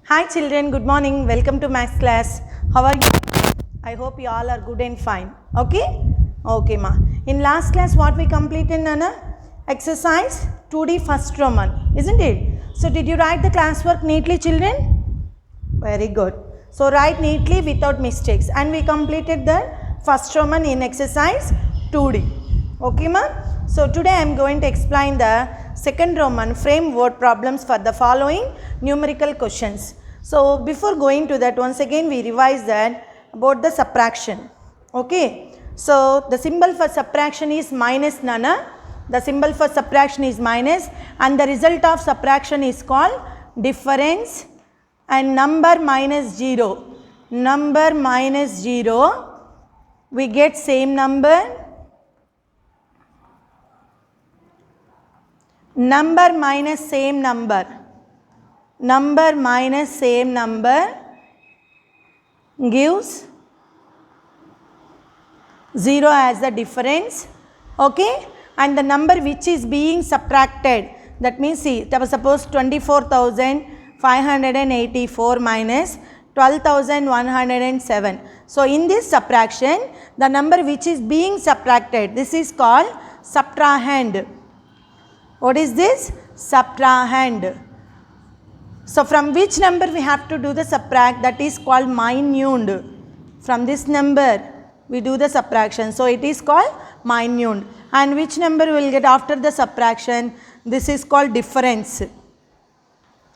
Hi children, good morning. Welcome to maths class. How are you? I hope you all are good and fine. Okay? Okay ma. In last class what we completed Nana? Exercise 2D first Roman, isn't it? So did you write the classwork neatly children? Very good. So write neatly without mistakes, and we completed the first Roman in exercise 2D. Okay ma? So today I am going to explain the second Roman frame word problems for the following numerical questions. So before going to that, once again we revise that about the subtraction. Okay. So the symbol for subtraction is minus Nana. The symbol for subtraction is minus, and the result of subtraction is called difference, and number minus 0. Number minus 0, we get same number. Number minus same number. Number minus same number gives 0 as the difference. Okay, and the number which is being subtracted, that means see, suppose 24,584 minus 12,107. So in this subtraction, the number which is being subtracted, this is called subtrahend. What is this? Subtrahend. So from which number we have to do the subtract? That is called minute. From this number we do the subtraction. So it is called minute. And which number we will get after the subtraction? This is called difference.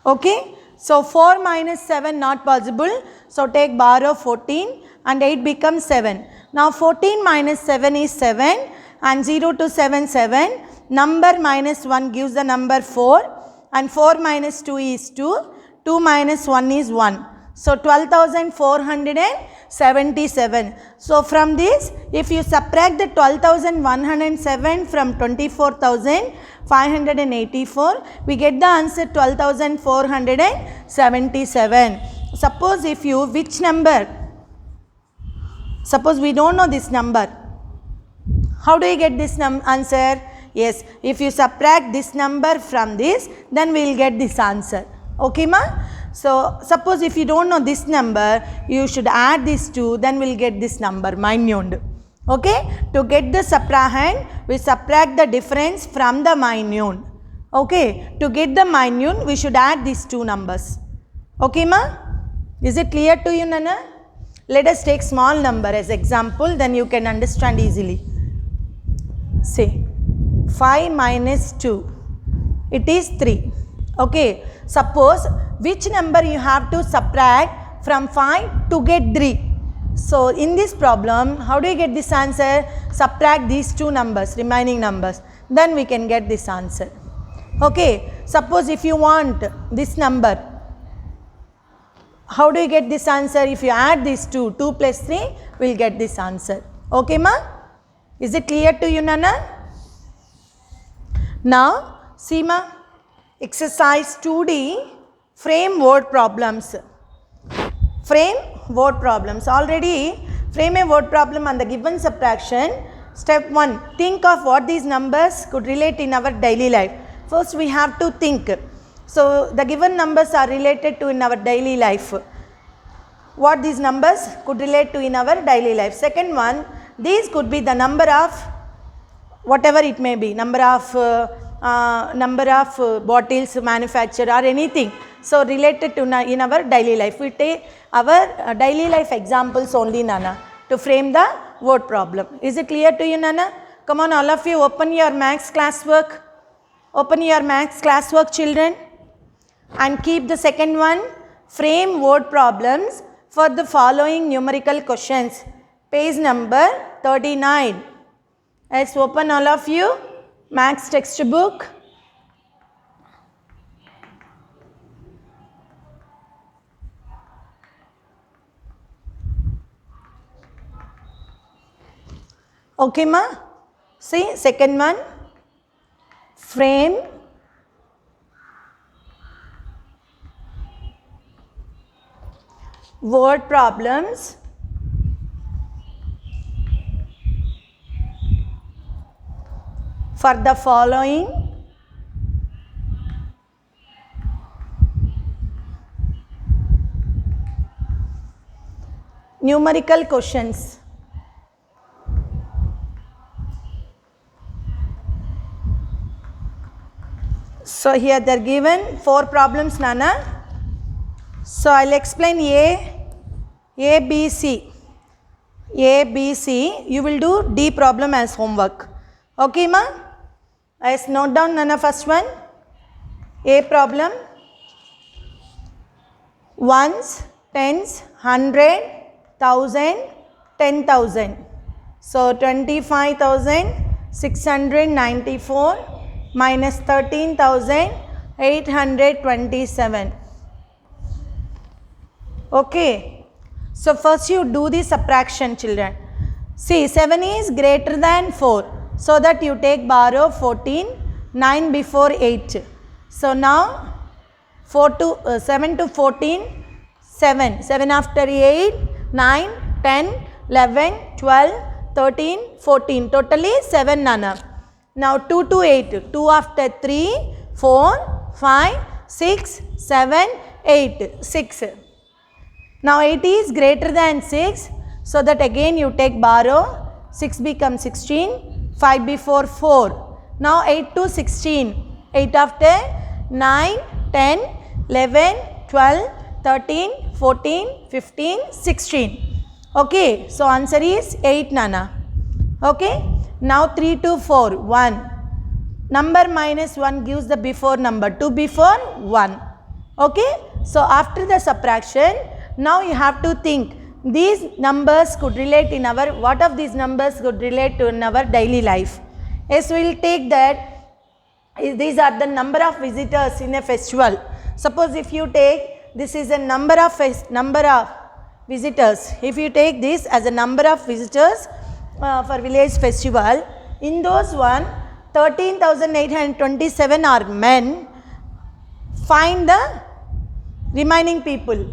Okay. So 4 minus 7 not possible. So take borrow 14 and 8 becomes 7. Now 14 minus 7 is 7, and 0 to 7 7. Number minus 1 gives the number 4, and 4 minus 2 is 2. 2 minus 1 is 1. So 12,477. So from this, if you subtract the 12,107 from 24,584, we get the answer 12,477. Suppose if you, which number? Suppose we don't know this number. How do you get this answer? Yes, if you subtract this number from this, then we will get this answer. Okay ma? So suppose if you don't know this number, you should add these two, then we will get this number, minute. Okay? To get the subtrahend, we subtract the difference from the minute. Okay? To get the minute, we should add these two numbers. Okay ma? Is it clear to you Nana? Let us take small number as example, then you can understand easily. Say 5 minus 2, it is 3. Okay, suppose which number you have to subtract from 5 to get 3. So in this problem, how do you get this answer? Subtract these two numbers, remaining numbers, then we can get this answer. Okay, suppose if you want this number, how do you get this answer? If you add these two, 2 plus 3, we will get this answer. Okay ma? Is it clear to you Nana? Now, see ma, exercise 2D, frame word problems. Frame word problems. Already frame a word problem on the given subtraction. Step 1, think of what these numbers could relate in our daily life. First we have to think. So the given numbers are related to in our daily life. What these numbers could relate to in our daily life. Second one, these could be the number of whatever it may be, number of bottles manufactured or anything. So related to in our daily life. We take our daily life examples only Nana to frame the word problem. Is it clear to you Nana? Come on all of you, open your maths classwork. Open your maths classwork children, and keep the second one, frame word problems for the following numerical questions. Page number 39. Let's open all of you, maths textbook. Okay ma? See, second one, frame word problems for the following numerical questions. So here they are given 4 problems, Nana. So I will explain A, B, C. A, B, C. You will do D problem as homework. Okay, ma? Let's note down, Nana, first one. A problem. Ones, tens, 100, 1000, 10,000. So 25,694 minus 13,827. Okay. So first you do the subtraction, children. See, 7 is greater than 4. So that you take borrow 14, 9 before 8. So now 7 to 14, 7. 7 after 8, 9, 10, 11, 12, 13, 14. Totally 7, Nana. Now 2 to 8. 2 after 3, 4, 5, 6, 7, 8. 6. Now 8 is greater than 6. So that again you take borrow. 6 becomes 16. 5 before 4. Now 8 to 16. 8 after 9, 10, 11, 12, 13, 14, 15, 16. Okay. So answer is 8, Nana. Okay. Now 3 to 4, 1. Number minus 1 gives the before number. 2 before 1. Okay. So after the subtraction, now you have to think these numbers could relate in our, what of these numbers could relate to in our daily life. Yes, we will take that. These are the number of visitors in a festival. Suppose if you take, this is a number of visitors. If you take this as a number of visitors for village festival, in those one, 13,827 are men. Find the remaining people.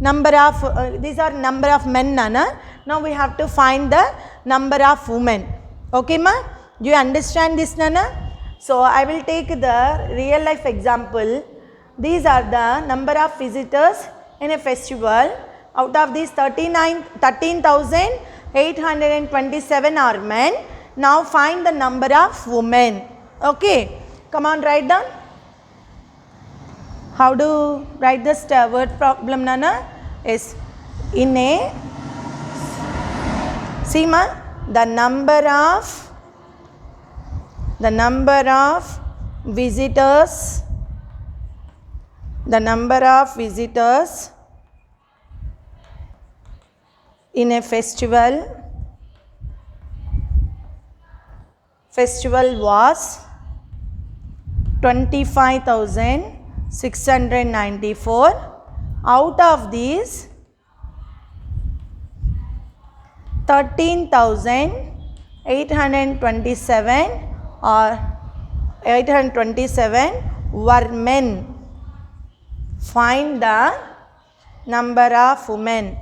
Number of, these are number of men, Nana. Now we have to find the number of women. Okay, ma? Do you understand this, Nana? So I will take the real life example. These are the number of visitors in a festival. Out of these 13,827 are men. Now find the number of women. Okay. Come on, write down. How do write this word problem, Nana? Is in a, see ma, the number of visitors in a festival was 25,694. Out of these 13,827 or 827 were men. Find the number of women.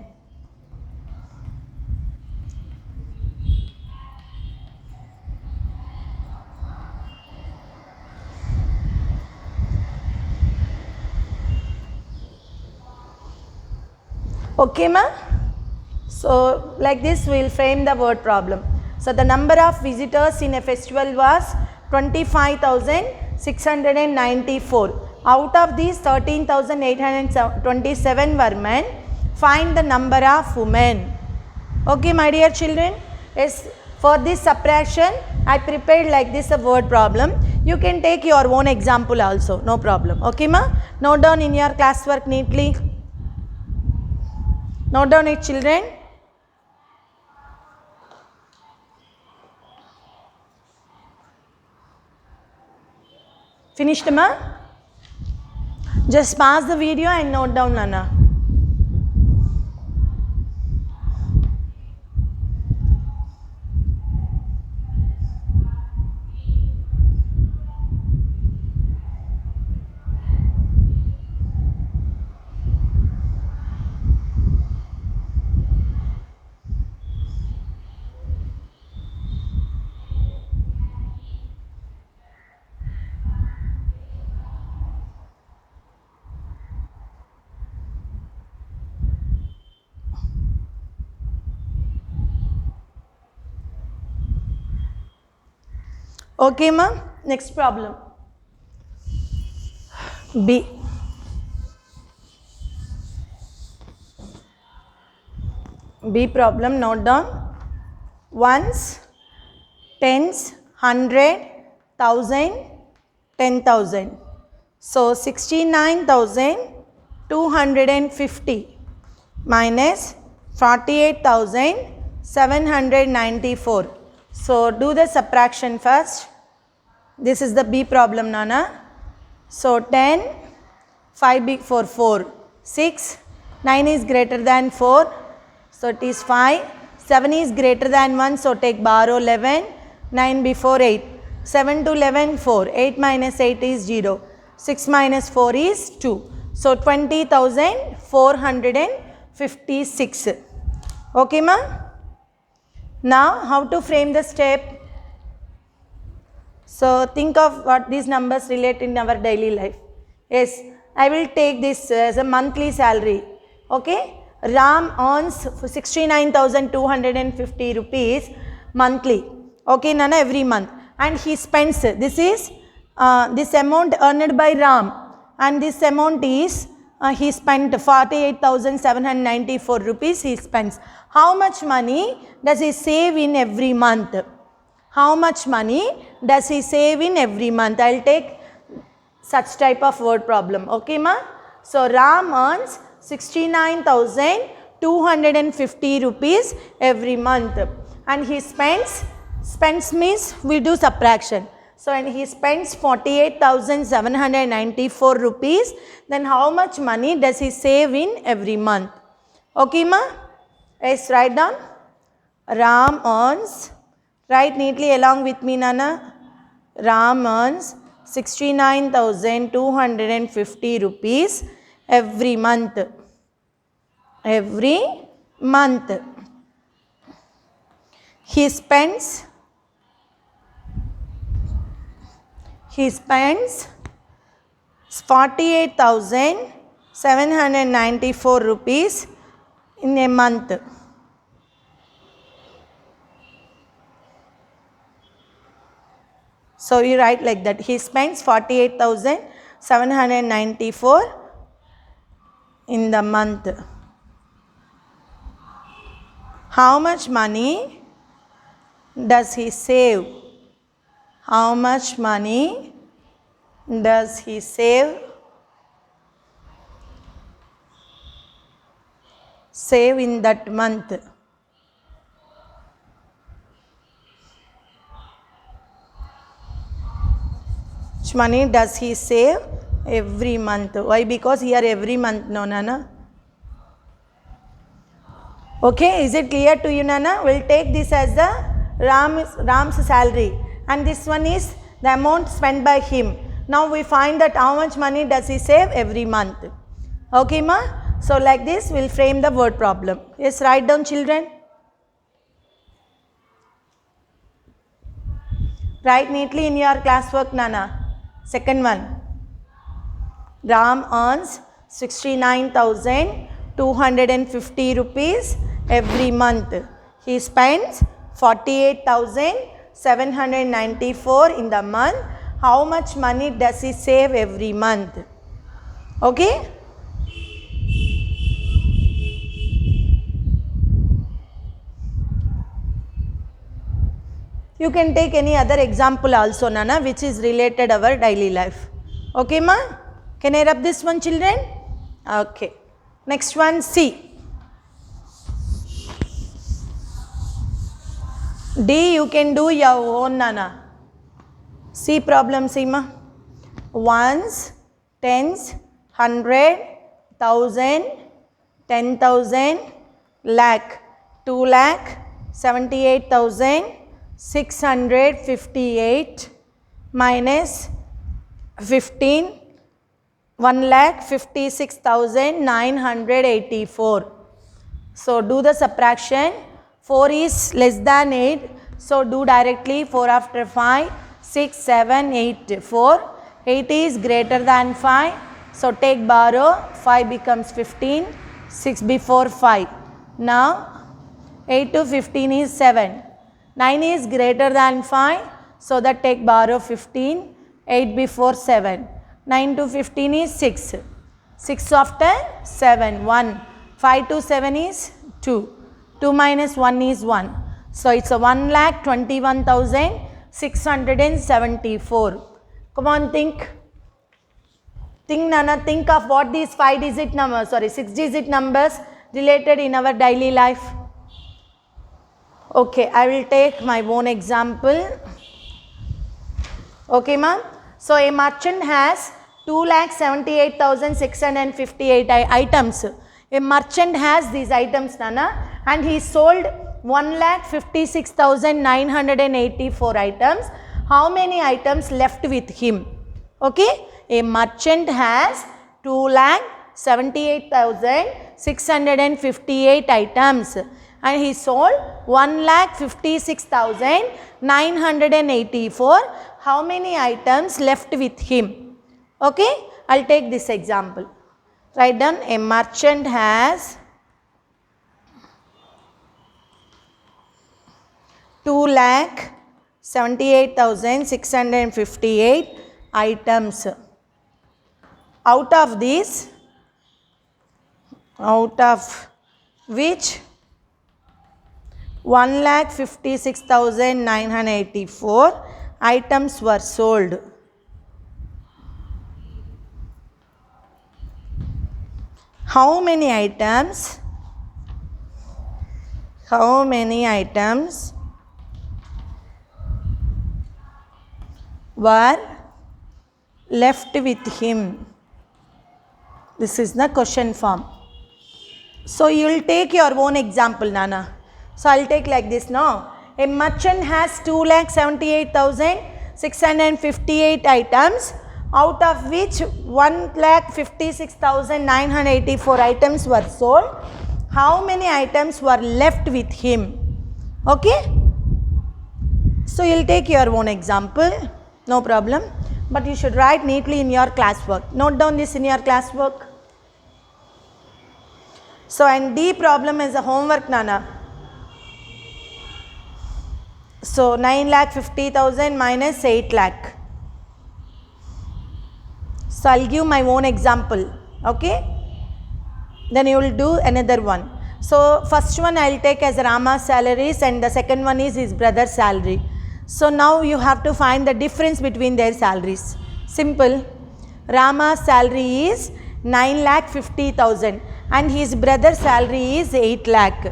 Okay, ma? So like this we will frame the word problem. So the number of visitors in a festival was 25,694. Out of these 13,827 were men. Find the number of women. Okay, my dear children. Yes, for this subtraction I prepared like this a word problem. You can take your own example also, no problem. Okay, ma? Note down in your classwork neatly. Note down it, children. Finished, ma? Just pause the video and note down, Nana. Okay, ma? Next problem. B. B problem, note down. Ones, tens, 100, 1000, 10,000. So 69,250 minus 48,794. So do the subtraction first. This is the B problem, Nana. So 10, 5 big for 4, 6, 9 is greater than 4, so it is 5, 7 is greater than 1, so take borrow 11, 9 before 8, 7 to 11, 4, 8 minus 8 is 0, 6 minus 4 is 2, so 20,456. Okay, ma? Now how to frame the step? So think of what these numbers relate in our daily life. Yes, I will take this as a monthly salary. Okay, Ram earns 69,250 rupees monthly. Okay, Nana, every month, and he spends. This is this amount earned by Ram, and this amount is he spent 48,794 rupees. He spends. How much money does he save in every month? How much money does he save in every month? I will take such type of word problem. Okay, ma? So Ram earns 69,250 rupees every month, and he spends means we do subtraction. So and he spends 48,794 rupees. Then how much money does he save in every month? Okay, ma? Yes, write down. Ram earns. Write neatly along with me, Nana. Ram earns 69,250 rupees every month. Every month. He spends 48,794 rupees in a month. So you write like that. He spends 48,794 in the month. How much money does he save? How much money does he save? Save in that month. Which money does he save every month? Why? Because here every month, no, Nana. Okay, is it clear to you, Nana? We'll take this as the Ram's salary, and this one is the amount spent by him. Now we find that how much money does he save every month. Okay, ma? So like this we'll frame the word problem. Yes, write down, children. Write neatly in your classwork, Nana. Second one. Ram earns 69,250 rupees every month. He spends 48,794 in the month. How much money does he save every month? Okay? You can take any other example also, Nana, which is related our daily life. Okay, ma? Can I rub this one, children? Okay. Next one, C. D, you can do your own, Nana. C problem, see, ma? Ones, tens, 100, 1000, 10,000, lakh, 2 lakh, 78,658 minus 15, 1,56,984. So do the subtraction. 4 is less than 8. So do directly 4 after 5, 6, 7, 8, 4. 8 is greater than 5. So take borrow. 5 becomes 15. 6 before 5. Now 8 to 15 is 7. 9 is greater than 5. So that take borrow 15, 8 before 7. 9 to 15 is 6. 6 after 7, 1. 5 to 7 is 2. 2 minus 1 is 1. So it's a 1,21,674. Come on, think. Think, Nana, think of what these 5-digit numbers, 6-digit numbers related in our daily life. Okay, I will take my own example. Okay, ma'am. So a merchant has 2,78,658 items. A merchant has these items, Nana, and he sold 1,56,984 items. How many items left with him? Okay, a merchant has 2,78,658 items and he sold 1,56,984. How many items left with him? Okay, I'll take this example. Write down, a merchant has 2,78,658 items. Out of which 1,56,984 items were sold. How many items were left with him? This is the question form. So you will take your own example, Nana. So I will take like this now. A merchant has 2,78,658 items, out of which 1,56,984 items were sold. How many items were left with him? Okay? So you will take your own example, no problem. But you should write neatly in your classwork. Note down this in your classwork. So, and D problem is a homework, Nana. So, 9,50,000 minus 8 lakh. So, I will give my own example. Okay. Then you will do another one. So, first one I will take as Rama's salaries and the second one is his brother's salary. So, now you have to find the difference between their salaries. Simple. Rama's salary is 9,50,000 and his brother's salary is 8 lakh.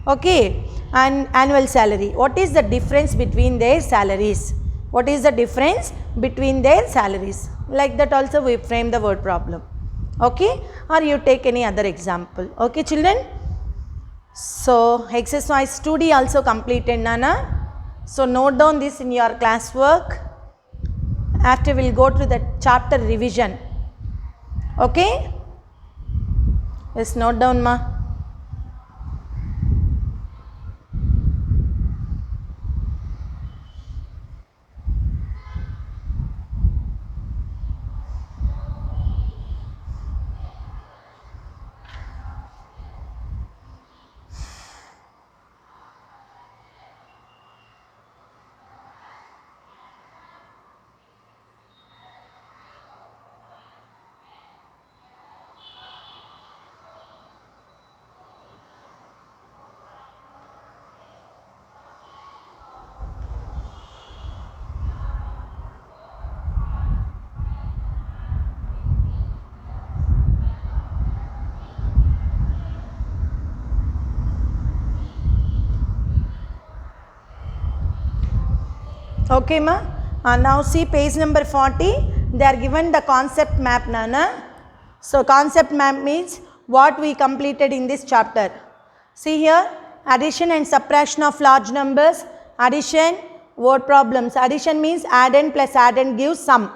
Okay. And annual salary. What is the difference between their salaries? What is the difference between their salaries? Like that also we frame the word problem. Okay. Or you take any other example. Okay, children. So, exercise 2D also completed, Nana. So, note down this in your classwork. After we will go to the chapter revision. Okay? Yes, note down, ma. Okay, ma. Now see page number 40. They are given the concept map, Nana. So, concept map means what we completed in this chapter. See here, addition and subtraction of large numbers, addition, word problems. Addition means addend plus addend gives sum.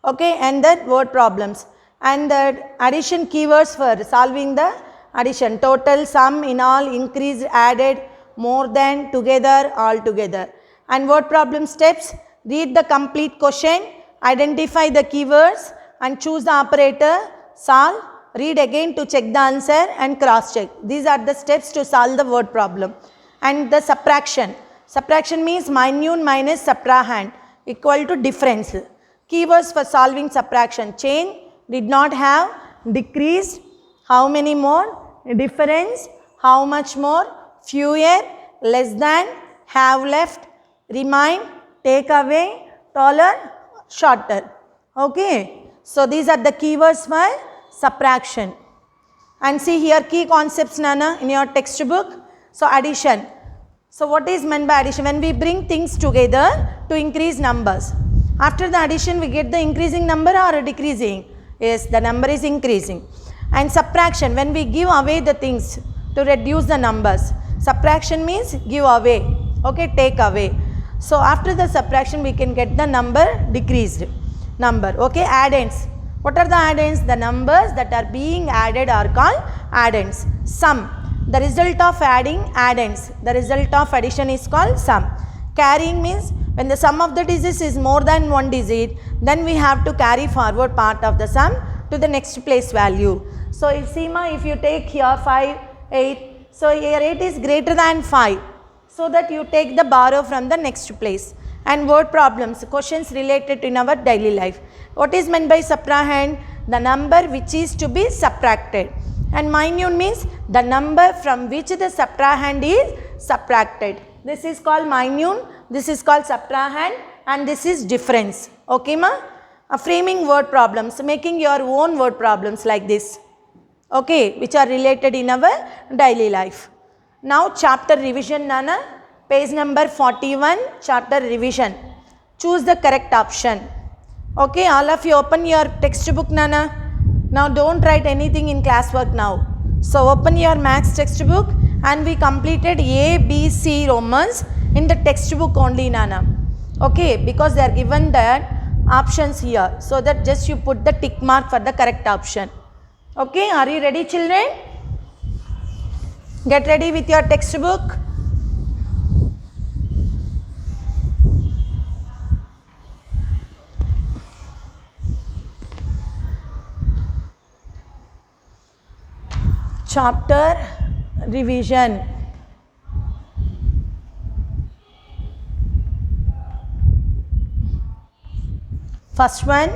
Okay, and the word problems. And the addition keywords for solving the addition. Total, sum, in all, increased, added, more than, together, all together. And word problem steps, read the complete question, identify the keywords and choose the operator, solve, read again to check the answer and cross check. These are the steps to solve the word problem. And the subtraction. Subtraction means minute minus subtrahend. equal to difference. Keywords for solving subtraction: change, did not have, decreased, how many more, difference, how much more, fewer, less than, have left, remain, take away, taller, shorter. Okay. So these are the keywords for subtraction. And see here key concepts, Nana, in your textbook. So addition. So what is meant by addition? When we bring things together to increase numbers. After the addition we get the increasing number or decreasing? Yes, the number is increasing. And subtraction, when we give away the things to reduce the numbers. Subtraction means give away, okay, take away. So after the subtraction we can get the number decreased number, okay. Addends, what are the addends? The numbers that are being added are called addends. Sum, the result of adding addends, the result of addition is called sum. Carrying means when the sum of the digits is more than one digit, then we have to carry forward part of the sum to the next place value. So if Seema, if you take here 5, 8, so here 8 is greater than 5, so that you take the borrow from the next place. And word problems, questions related in our daily life. What is meant by subtrahend? The number which is to be subtracted. And minute means the number from which the subtrahend is subtracted. This is called minute, this is called subtrahend, and this is difference. Okay, ma? Framing word problems, making your own word problems like this. Okay, which are related in our daily life. Now chapter revision, Nana, page number 41, chapter revision. Choose the correct option. Okay, all of you open your textbook, Nana. Now don't write anything in classwork now. So open your maths textbook, and we completed A, B, C Romans in the textbook only, Nana. Okay, because they are given the options here, so that just you put the tick mark for the correct option. Okay, are you ready, children? Get ready with your textbook. Chapter revision. First one,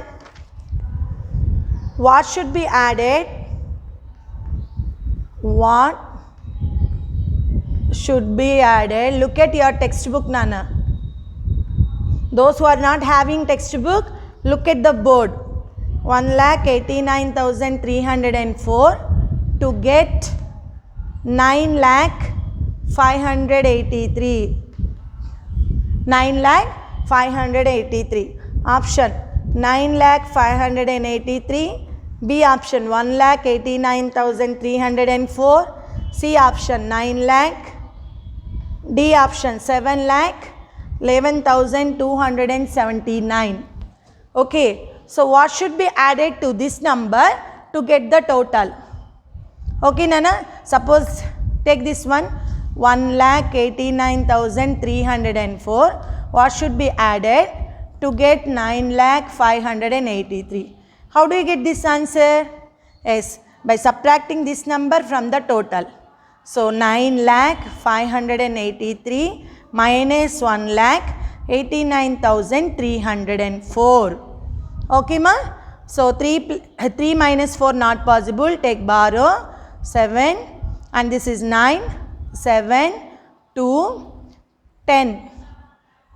what should be added? What should be added? Look at your textbook, Nana. Those who are not having textbook, look at the board. 1,89,304 to get 9,583. 9,583. Option 9,583. B option 1,89,304. C option 9 lakh. D option 7,11,279. Okay. So what should be added to this number to get the total? Okay, Nana. Suppose take this one, 1,89,304. What should be added to get 9,583? How do you get this answer? Yes, by subtracting this number from the total. So 9,583 minus 1,89,304. Okay, ma? So 3 minus 4 not possible. Take borrow. 7, and this is 9, 7, 2, 10,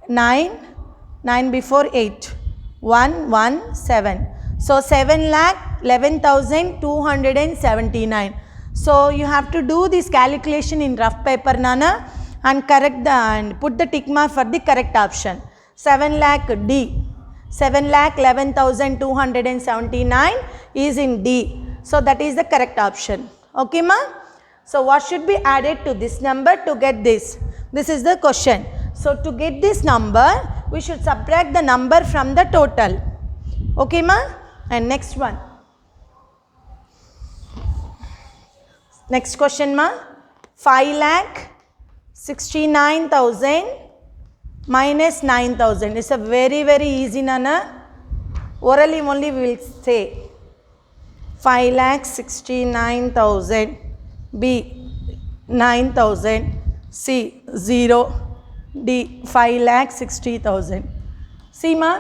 9 before 8, 1, 1, 7. So 7,11,279. So you have to do this calculation in rough paper, Nana, and correct and put the tick mark for the correct option. 7 lakh D. 7,11,279 is in D. So that is the correct option. Okay, ma? So what should be added to this number to get this? This is the question. So to get this number, we should subtract the number from the total. Okay, ma? And next one. Next question, ma? 5,69,000 minus 9,000. It's a very, very easy, Nana. Orally only we will say. 5,69,000. B 9,000. C 0. D 5,60,000. See ma,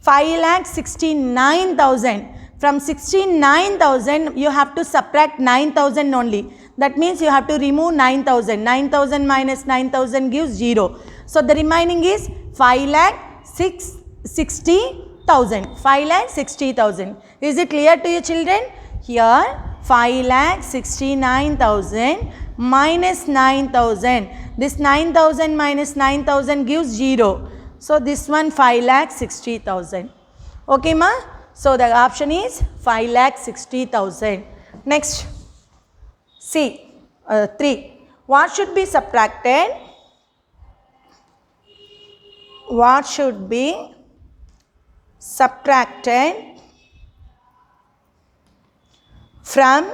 5,69,000. From 69,000 you have to subtract 9,000 only. That means you have to remove 9,000. 9,000 minus 9,000 gives 0. So the remaining is 5,60,000. 5,60,000. Is it clear to you children? Here 5,69,000 minus 9,000. This 9,000 minus 9,000 gives 0. So this one 5,60,000. Okay ma? So the option is 5,60,000. Next, C 3. What should be subtracted? What should be subtracted from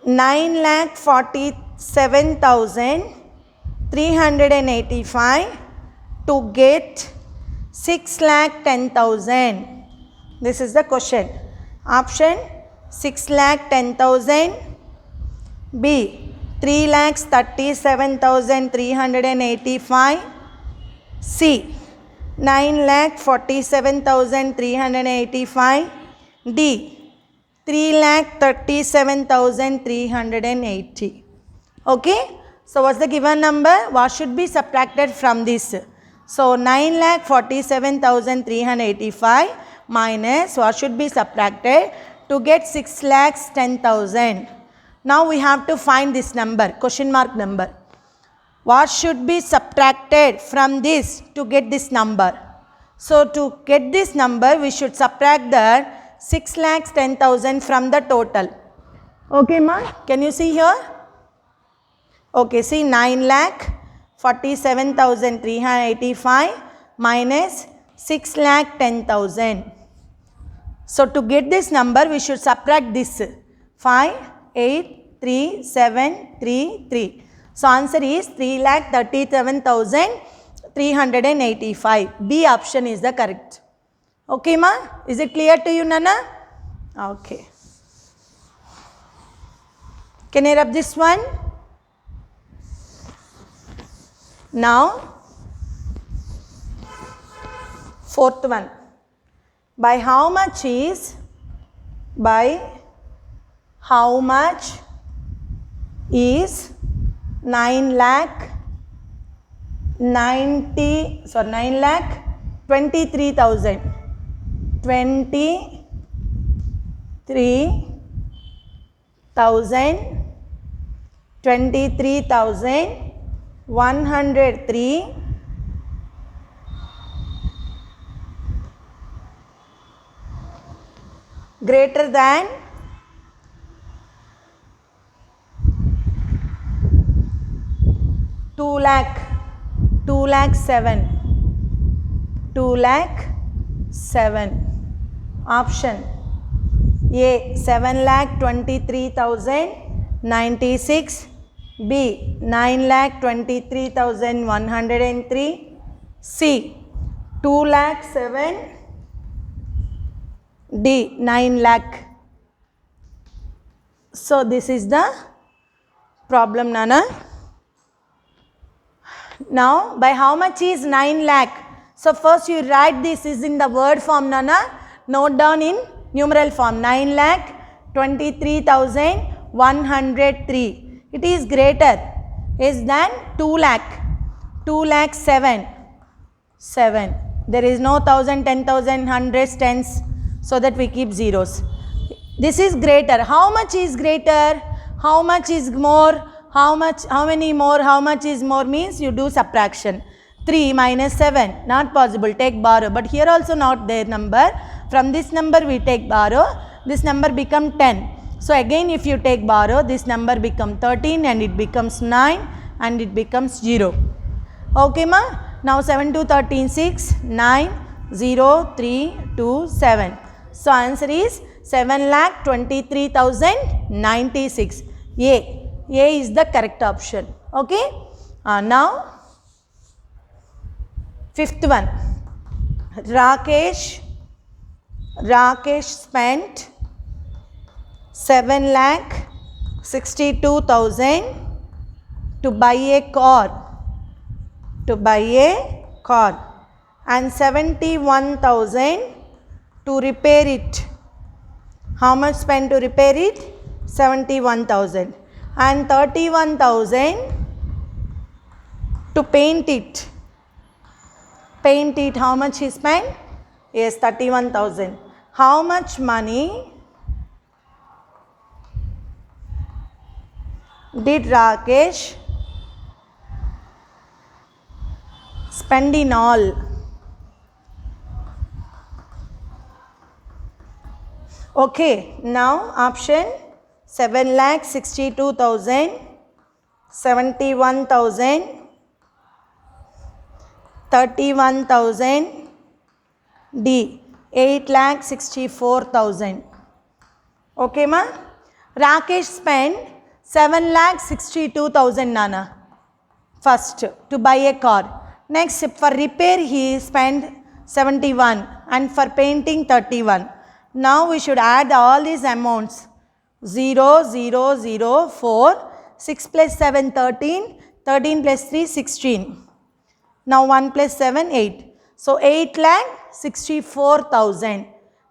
9,47,385 to get 6,10,000? This is the question. Option 6,10,000, B 3,37,385, C 9,47,385, D 3,37,380. Okay. So what's the given number? What should be subtracted from this? So 9,47,385 minus what should be subtracted to get 6,10,000. Now we have to find this number, question mark number. What should be subtracted from this to get this number? So to get this number we should subtract the 6,10,000 from the total. Okay ma? Can you see here? Okay, see 9,47,385 minus 6,10,000. So to get this number we should subtract this 5,8,3,7,3,3. So answer is 3,37,385. B option is the correct. Okay ma? Is it clear to you Nana? Okay. Can I rub this one? Now, fourth one. By how much is 9,23,000. 23,103 greater than 2,07,000. 2,07,000. Option A 7,23,096, B 9,23,103, C 2,07,000, D 9,00,000. So this is the problem Nana. Now by how much is 9,00,000? So first you write this is in the word form Nana. Note down in numeral form 9,23,103. It is greater is than 2,00,000. 2,07,000. There is no 1,000, 10,000, hundreds, tens, so that we keep zeros. This is greater. How much is greater? How much is more? How many more? How much is more means you do subtraction. 3 minus 7, not possible, take borrow. But here also not their number. From this number we take borrow, this number become 10. So again if you take borrow, this number become 13 and it becomes 9 and it becomes 0. Okay ma? Now 7 to 13, 6, 9, 0, 3, 2, 7. So answer is 7,23,096. A is the correct option. Okay. Now fifth one. Rakesh spent 7,62,000 to buy a car. To buy a car and 71,000 to repair it. How much spent to repair it? 71,000. And 31,000 to paint it. Paint it, how much he spent? Yes, 31,000. How much money did Rakesh spend in all? Okay, now option 7,62,000, 71,000, 31,000, D 8,64,000. Okay, ma? Rakesh spent 7,62,000 Nana first to buy a car. Next, for repair he spent 71 and for painting 31. Now we should add all these amounts. 0, 0, 0, 4, 6 plus 7, 13, 13 plus 3, 16. Now 1 plus 7, 8. So 8,64,000.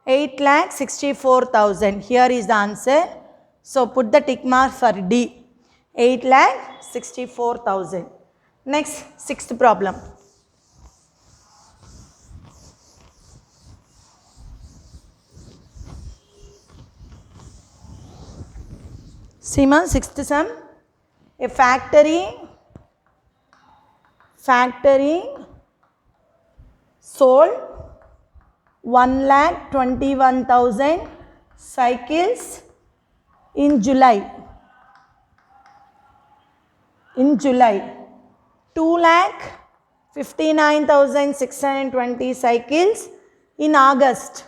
8,64,000. Here is the answer. So put the tick mark for D. 8,64,000. Next, sixth problem. Sima, sixth sum. A factory sold 1,21,000 cycles in July. 2,59,620 cycles in August.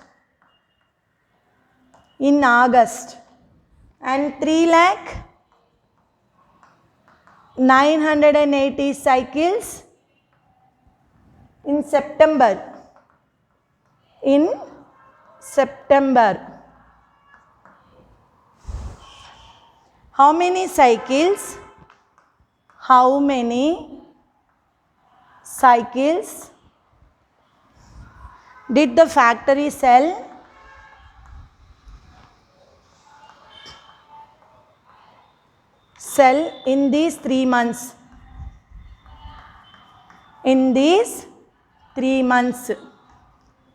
And 3,980 cycles in September. How many cycles did the factory sell in these 3 months?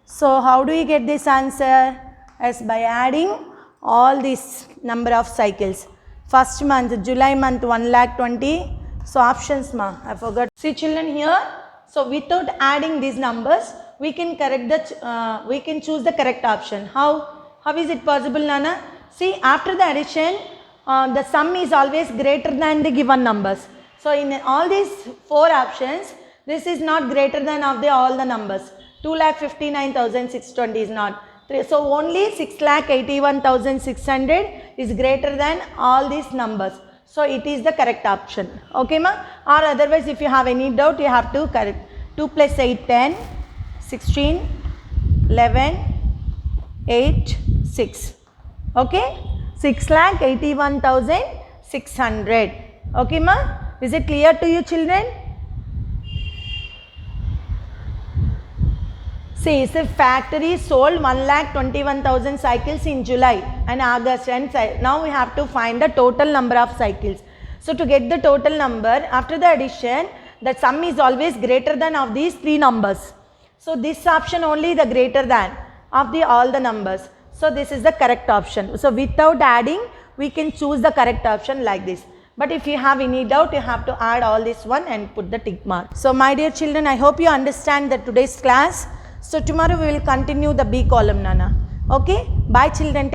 So how do we get this answer? As by adding all this number of cycles. First month, July month, 1,20,000. So options ma, I forgot. See children here. So without adding these numbers, we can we can choose the correct option. How is it possible, Nana? See, after the addition, the sum is always greater than the given numbers. So in all these 4 options, this is not greater than of all the numbers. 2,59,620 is not. So only 6,81,600 is greater than all these numbers. So it is the correct option. Okay ma? Or otherwise if you have any doubt, you have to correct. 2 plus 8, 10, 16, 11, 8, 6. Okay? 6,81,600. Okay ma? Is it clear to you children? See, the factory sold 1,21,000 cycles in July and August, and now we have to find the total number of cycles. So to get the total number, after the addition, the sum is always greater than of these 3 numbers. So this option only the greater than of all the numbers. So this is the correct option. So without adding, we can choose the correct option like this. But if you have any doubt, you have to add all this one and put the tick mark. So my dear children, I hope you understand that today's class. So tomorrow we will continue the B column, Nana. Okay? Bye children.